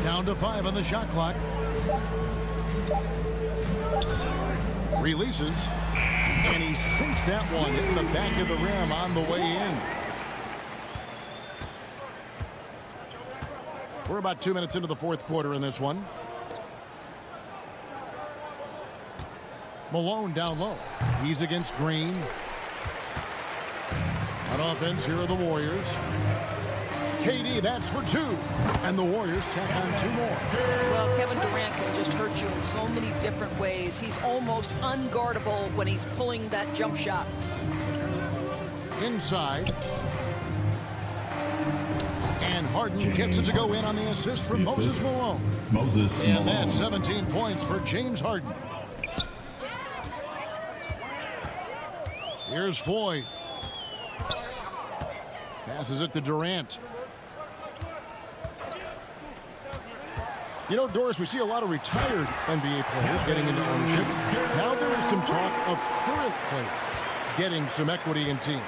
Down to 5 on the shot clock. Releases. And he sinks that one in the back of the rim on the way in. We're about 2 minutes into the fourth quarter in this one. Malone down low. He's against Green. On offense, here are the Warriors. KD, that's for 2. And the Warriors tack on 2 more. Well, Kevin Durant can just hurt you in so many different ways. He's almost unguardable when he's pulling that jump shot. Inside. And Harden gets it to go in on the assist from Moses Malone. And that's 17 points for James Harden. Here's Floyd. Passes it to Durant. You know, Doris, we see a lot of retired NBA players getting into ownership. Now there is some talk of current players getting some equity in teams.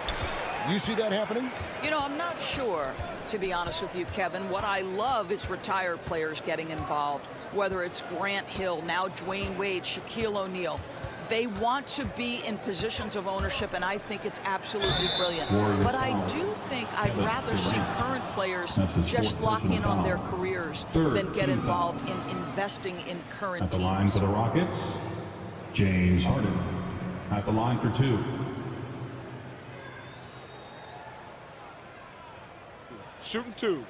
You see that happening? You know, I'm not sure, to be honest with you, Kevin. What I love is retired players getting involved, whether it's Grant Hill, now Dwayne Wade, Shaquille O'Neal. They want to be in positions of ownership, and I think it's absolutely brilliant. But I do think I'd rather see current players just lock in on their careers than get involved in investing in current teams. At the line for the Rockets, James Harden. At the line for 2. Shooting 2.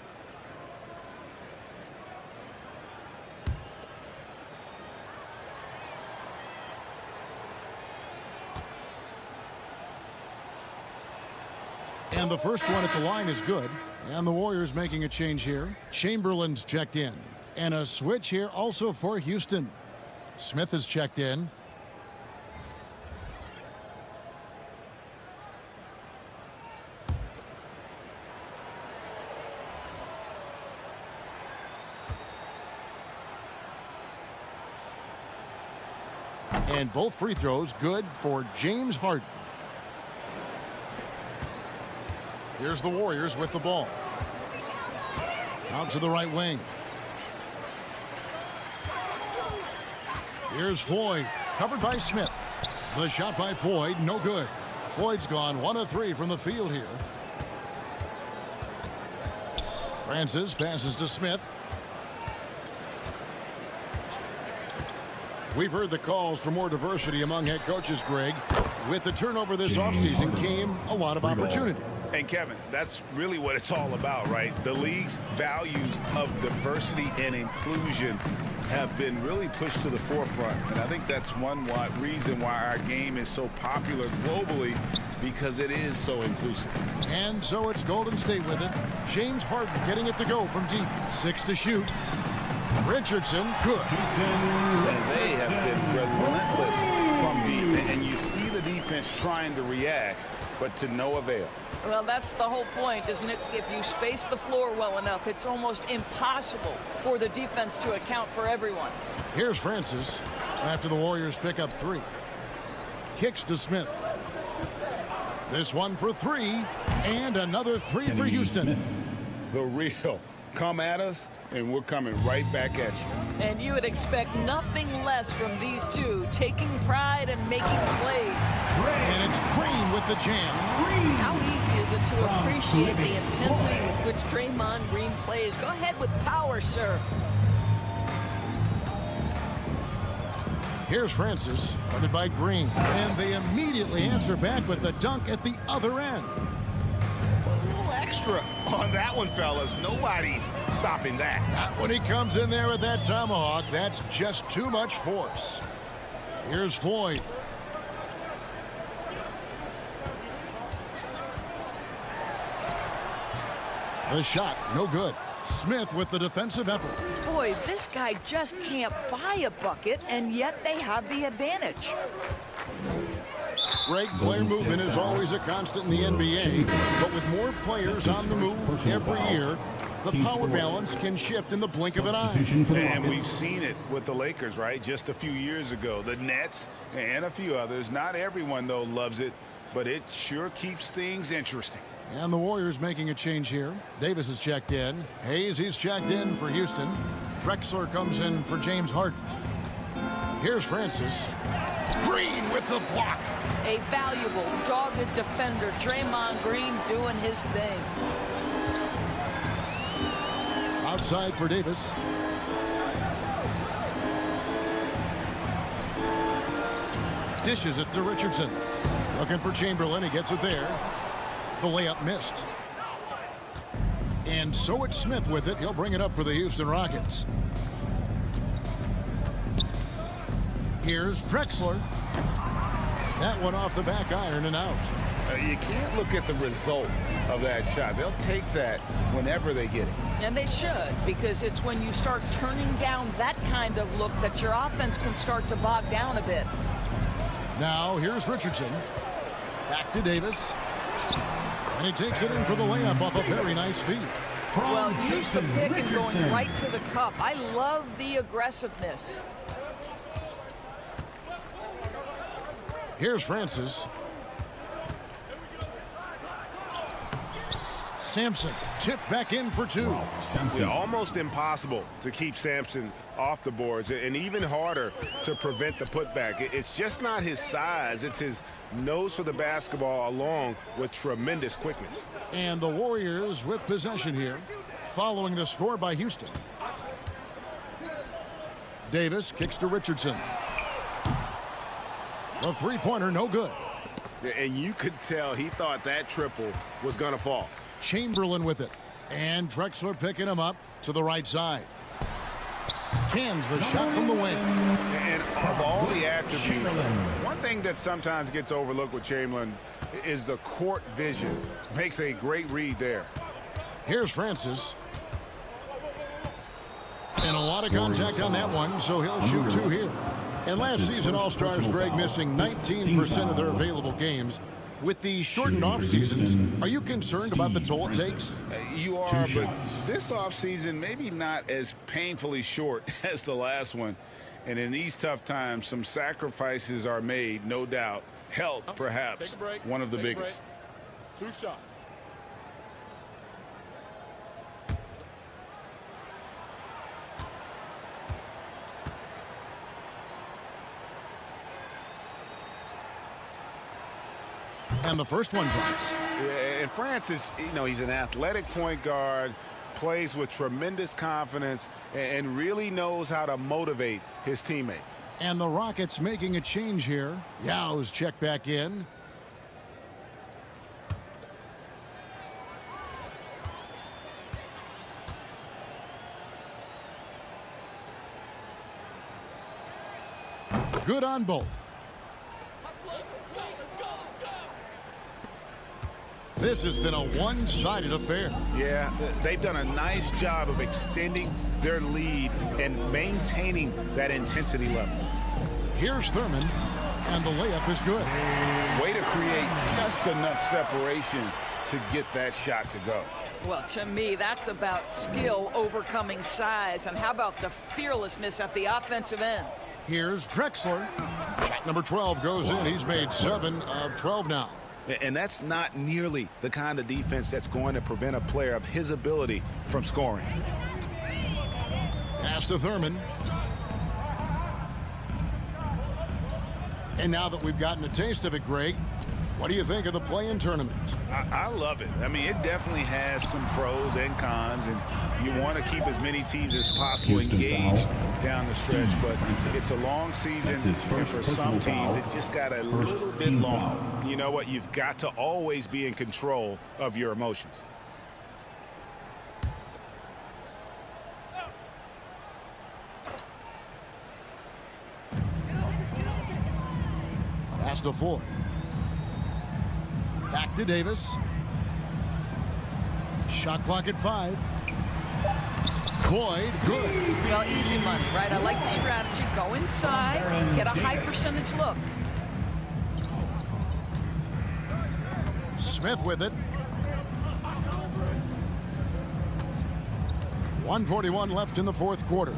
And the first one at the line is good. And the Warriors making a change here. Chamberlain's checked in. And a switch here also for Houston. Smith is checked in. And both free throws good for James Harden. Here's the Warriors with the ball. Out to the right wing. Here's Floyd, covered by Smith. The shot by Floyd, no good. Floyd's gone 1 of 3 from the field here. Francis passes to Smith. We've heard the calls for more diversity among head coaches, Greg. With the turnover this offseason came a lot of opportunity. And Kevin, that's really what it's all about, right? The league's values of diversity and inclusion have been really pushed to the forefront. And I think that's one reason why our game is so popular globally, because it is so inclusive. And so it's Golden State with it. James Harden getting it to go from deep. 6 to shoot. Richardson, good. And they have been relentless from deep. And you see the defense trying to react, but to no avail. Well, that's the whole point, isn't it? If you space the floor well enough, it's almost impossible for the defense to account for everyone. Here's Francis after the Warriors pick up 3. Kicks to Smith. This one for 3, and another 3 for Houston. The real. Come at us, and we're coming right back at you. And you would expect nothing less from these two, taking pride and making plays. And it's Green with the jam. How easy is it to appreciate the intensity with which Draymond Green plays? Go ahead with power, sir. Here's Francis, guarded by Green. And they immediately answer back with the dunk at the other end. Extra on that one, fellas. Nobody's stopping that. Not when he comes in there with that tomahawk. That's just too much force. Here's Floyd. The shot, no good. Smith with the defensive effort. Boy, this guy just can't buy a bucket, and yet they have the advantage. Greg, player movement is always a constant in the NBA, but with more players on the move every year, the power balance can shift in the blink of an eye. And we've seen it with the Lakers, right? Just a few years ago. The Nets and a few others. Not everyone, though, loves it, but it sure keeps things interesting. And the Warriors making a change here. Davis is checked in. Hayes, he's checked in for Houston. Drexler comes in for James Harden. Here's Francis. Green with the block. A valuable, dogged defender. Draymond Green doing his thing. Outside for Davis. Dishes it to Richardson. Looking for Chamberlain. He gets it there. The layup missed. And so it's Smith with it. He'll bring it up for the Houston Rockets. Here's Drexler. That one off the back iron and out. You can't look at the result of that shot. They'll take that whenever they get it. And they should, because it's when you start turning down that kind of look that your offense can start to bog down a bit. Now here's Richardson. Back to Davis. And he takes it in for the layup off a very nice feed. Well, use the pick and going right to the cup. I love the aggressiveness. Here's Francis. Sampson tipped back in for two. It's almost impossible to keep Sampson off the boards, and even harder to prevent the putback. It's just not his size. It's his nose for the basketball along with tremendous quickness. And the Warriors with possession here, following the score by Houston. Davis kicks to Richardson. The three-pointer no good. And you could tell he thought that triple was going to fall. Chamberlain with it. And Drexler picking him up to the right side. Cans the shot from the wing. And of all the attributes, one thing that sometimes gets overlooked with Chamberlain is the court vision. Makes a great read there. Here's Francis. And a lot of contact on that one, so he'll shoot two here. And last season, All-Stars, Greg, missing 19% of their available games. With the shortened off seasons, are you concerned about the toll it takes? You are, but this offseason maybe not as painfully short as the last one. And in these tough times, some sacrifices are made, no doubt. Health, perhaps, one of the biggest. 2 shots. And the first one drops. And Francis, he's an athletic point guard, plays with tremendous confidence, and really knows how to motivate his teammates. And the Rockets making a change here. Yao's checked back in. Good on both. This has been a one-sided affair. Yeah, they've done a nice job of extending their lead and maintaining that intensity level. Here's Thurman, and the layup is good. Way to create just enough separation to get that shot to go. Well, to me, that's about skill overcoming size. And how about the fearlessness at the offensive end? Here's Drexler. Shot number 12 goes in. He's made 7 of 12 now. And that's not nearly the kind of defense that's going to prevent a player of his ability from scoring. Pass to Thurman. And now that we've gotten a taste of it, Greg, what do you think of the play-in tournament? I love it. I mean, it definitely has some pros and cons, and you want to keep as many teams as possible engaged down the stretch, but it's a long season, and for some teams, it just got a little bit long. You know what? You've got to always be in control of your emotions. Pass to Ford. Back to Davis. Shot clock at 5. Floyd, good. Well, easy money, right? I like the strategy. Go inside, get a high percentage look. Smith with it. 1:41 left in the fourth quarter.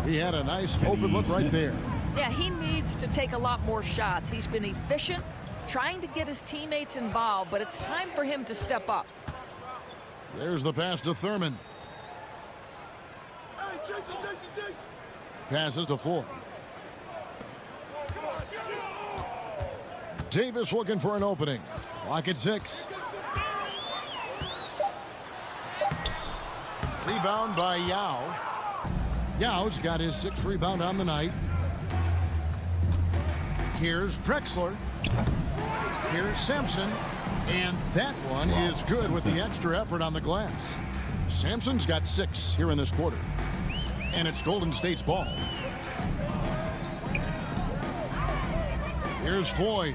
He had a nice open look right there. Yeah, he needs to take a lot more shots. He's been efficient, trying to get his teammates involved, but it's time for him to step up. There's the pass to Thurman. Hey, Jason. Passes to Floyd. Davis looking for an opening. Clock at 6. Rebound by Yao. Yao's got his 6th rebound on the night. Here's Drexler. Here's Sampson. And that one is good with the extra effort on the glass. Sampson's got 6 here in this quarter. And it's Golden State's ball. Here's Floyd.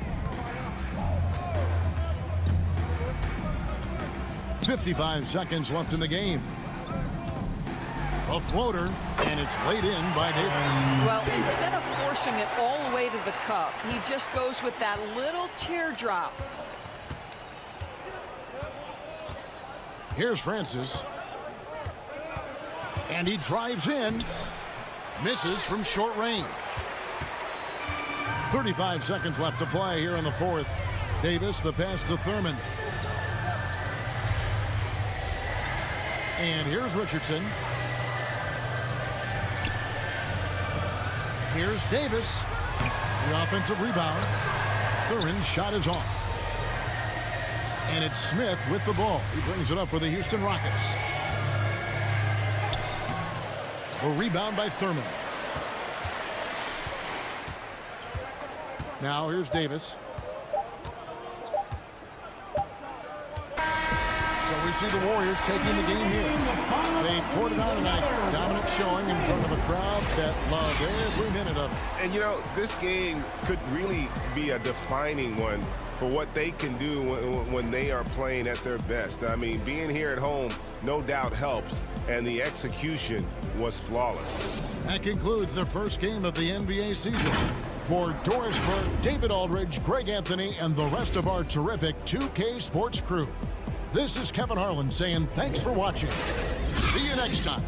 55 seconds left in the game. A floater, and it's laid in by Davis. Well, instead of forcing it all the way to the cup, he just goes with that little teardrop. Here's Francis. And he drives in. Misses from short range. 35 seconds left to play here in the fourth. Davis, the pass to Thurman. And here's Richardson. Here's Davis. The offensive rebound. Thurin's shot is off. And it's Smith with the ball. He brings it up for the Houston Rockets. A rebound by Thurman. Now here's Davis. So we see the Warriors taking the game here. They poured it on tonight. Dominant showing in front of a crowd that loved every minute of it. And, you know, this game could really be a defining one for what they can do when they are playing at their best. I mean, being here at home no doubt helps, and the execution was flawless. That concludes the first game of the NBA season. For Doris Burke, David Aldridge, Greg Anthony, and the rest of our terrific 2K Sports crew, this is Kevin Harlan saying thanks for watching. See you next time.